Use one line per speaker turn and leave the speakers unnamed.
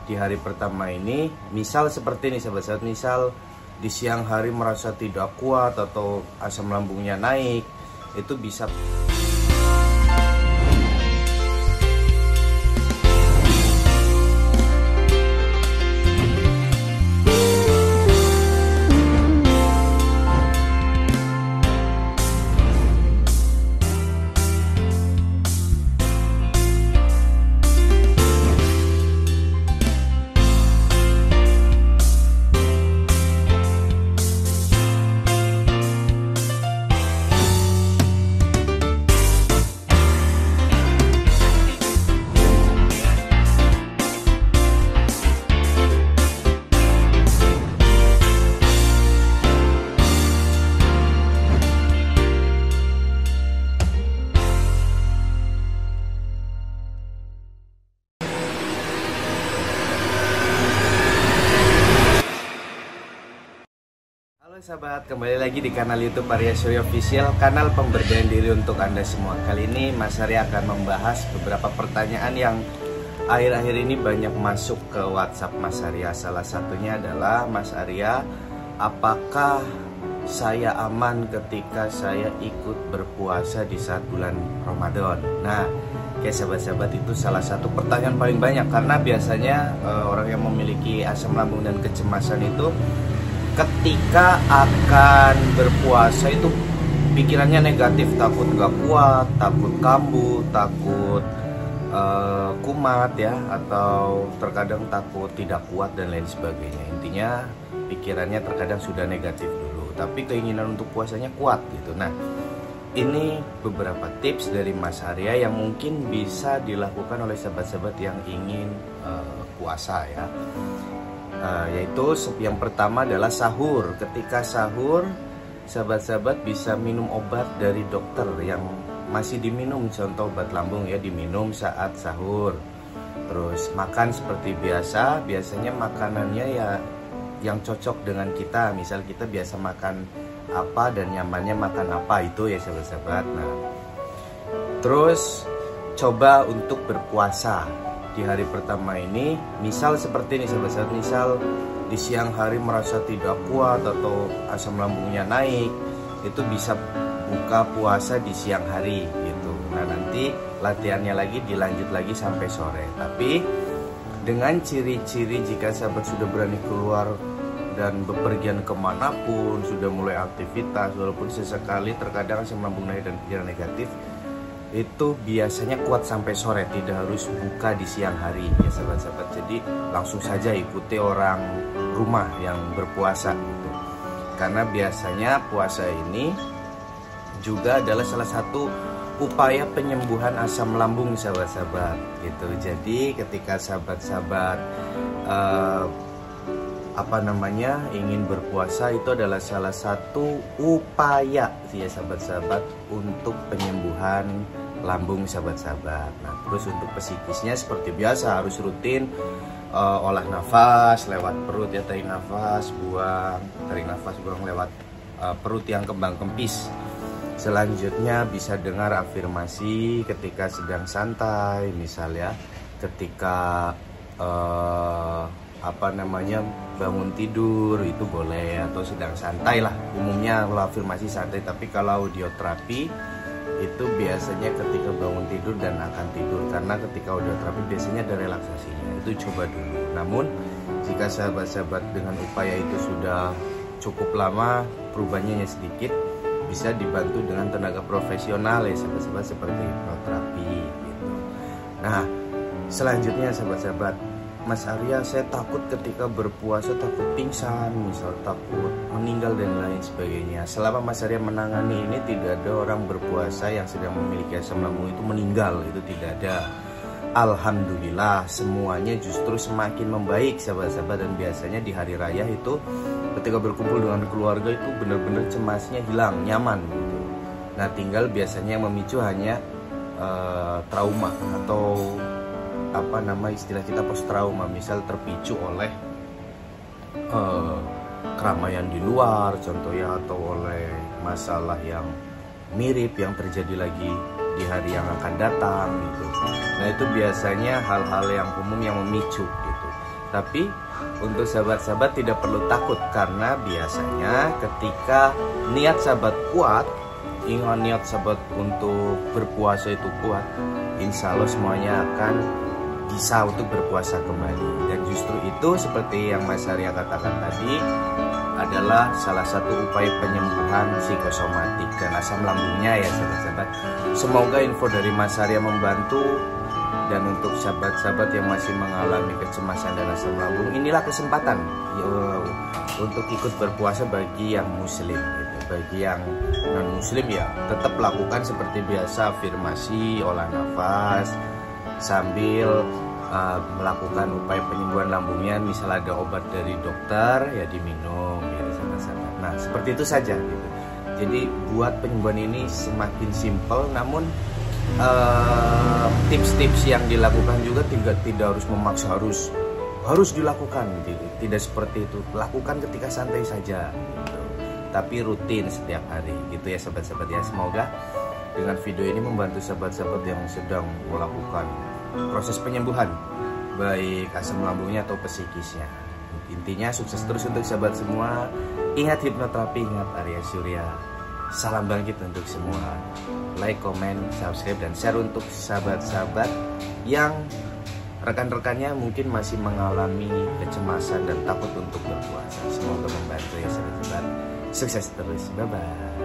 di hari pertama ini, misal seperti ini sahabat-sahabat, misal di siang hari merasa tidak kuat atau asam lambungnya naik, itu bisa sahabat, kembali lagi di kanal YouTube Arya Surya Official, kanal pemberdayaan diri untuk Anda semua. Kali ini Mas Arya akan membahas beberapa pertanyaan yang akhir-akhir ini banyak masuk ke WhatsApp Mas Arya. Salah satunya adalah, Mas Arya, apakah saya aman ketika saya ikut berpuasa di saat bulan Ramadan? Nah, sahabat-sahabat, itu salah satu pertanyaan paling banyak, karena biasanya orang yang memiliki asam lambung dan kecemasan itu ketika akan berpuasa itu pikirannya negatif, takut gak kuat, takut kambuh, takut kumat ya, atau terkadang takut tidak kuat dan lain sebagainya. Intinya pikirannya terkadang sudah negatif dulu, tapi keinginan untuk puasanya kuat gitu. Nah, ini beberapa tips dari Mas Arya yang mungkin bisa dilakukan oleh sahabat-sahabat yang ingin puasa ya. Yaitu yang pertama adalah sahur. Ketika sahur, sahabat-sahabat bisa minum obat dari dokter yang masih diminum, contoh obat lambung ya, diminum saat sahur. Terus makan seperti biasa, biasanya makanannya ya yang cocok dengan kita. Misal kita biasa makan apa dan nyamannya makan apa, itu ya sahabat-sahabat. Nah, terus coba untuk berpuasa di hari pertama ini, misal seperti ini sahabat-sahabat, misal di siang hari merasa tidak kuat atau asam lambungnya naik, itu bisa buka puasa di siang hari gitu. Nah, nanti latihannya lagi dilanjut lagi sampai sore. Tapi dengan ciri-ciri jika sahabat sudah berani keluar dan bepergian kemanapun, sudah mulai aktivitas, walaupun sesekali terkadang asam lambung naik dan pikiran negatif, itu biasanya kuat sampai sore, tidak harus buka di siang hari ya sahabat-sahabat. Jadi langsung saja ikuti orang rumah yang berpuasa gitu. Karena biasanya puasa ini juga adalah salah satu upaya penyembuhan asam lambung sahabat-sahabat gitu. Jadi ketika sahabat-sahabat ingin berpuasa, itu adalah salah satu upaya ya sahabat-sahabat untuk penyembuhan lambung sahabat-sahabat. Nah, terus untuk psikisnya seperti biasa harus rutin olah nafas lewat perut ya, tarik nafas buang lewat perut yang kembang kempis. Selanjutnya bisa dengar afirmasi ketika sedang santai, misalnya ketika bangun tidur itu boleh, atau sedang santai lah. Umumnya kalau afirmasi santai, tapi kalau audioterapi itu biasanya ketika bangun tidur dan akan tidur, karena ketika audioterapi biasanya ada relaksasinya. Itu coba dulu. Namun jika sahabat-sahabat dengan upaya itu sudah cukup lama, perubahannya sedikit, bisa dibantu dengan tenaga profesional ya sahabat-sahabat, seperti hipnoterapi gitu. Nah, selanjutnya sahabat-sahabat, Mas Arya, saya takut ketika berpuasa, takut pingsan, misal takut meninggal dan lain sebagainya. Selama Mas Arya menangani ini, tidak ada orang berpuasa yang sedang memiliki asam lambung itu meninggal, itu tidak ada. Alhamdulillah, semuanya justru semakin membaik sahabat-sahabat. Dan biasanya di hari raya itu ketika berkumpul dengan keluarga itu benar-benar cemasnya hilang, nyaman gitu. Nah, tinggal biasanya yang memicu hanya trauma atau istilah kita post trauma, misal terpicu oleh keramaian di luar contohnya, atau oleh masalah yang mirip yang terjadi lagi di hari yang akan datang gitu. Nah, itu biasanya hal-hal yang umum yang memicu gitu. Tapi untuk sahabat-sahabat tidak perlu takut, karena biasanya ketika niat sahabat kuat, ingat niat sahabat untuk berpuasa itu kuat, insya Allah semuanya akan bisa untuk berpuasa kembali. Dan justru itu seperti yang Mas Arya katakan tadi, adalah salah satu upaya penyembuhan psikosomatik dan asam lambungnya ya sahabat-sahabat. Semoga info dari Mas Arya membantu. Dan untuk sahabat-sahabat yang masih mengalami kecemasan dan asam lambung, inilah kesempatan untuk ikut berpuasa bagi yang muslim gitu. Bagi yang non muslim ya tetap lakukan seperti biasa, afirmasi, olah nafas, sambil melakukan upaya penyembuhan lambungnya. Misal ada obat dari dokter ya diminum ya sahabat-sahabat. Nah seperti itu saja gitu. Jadi buat penyembuhan ini semakin simpel, namun tips-tips yang dilakukan juga tidak harus memaksa harus dilakukan gitu. Tidak seperti itu, lakukan ketika santai saja gitu. Tapi rutin setiap hari gitu ya sahabat-sahabat ya. Semoga dengan video ini membantu sahabat-sahabat yang sedang melakukan proses penyembuhan baik asam lambungnya atau psikisnya. Intinya sukses terus untuk sahabat semua. Ingat hipnoterapi, ingat Arya Surya. Salam bangkit untuk semua. Like, comment, subscribe, dan share untuk sahabat-sahabat yang rekan-rekannya mungkin masih mengalami kecemasan dan takut untuk berpuasa. Semoga membantu ya sahabat-sahabat. Sukses terus. Bye-bye.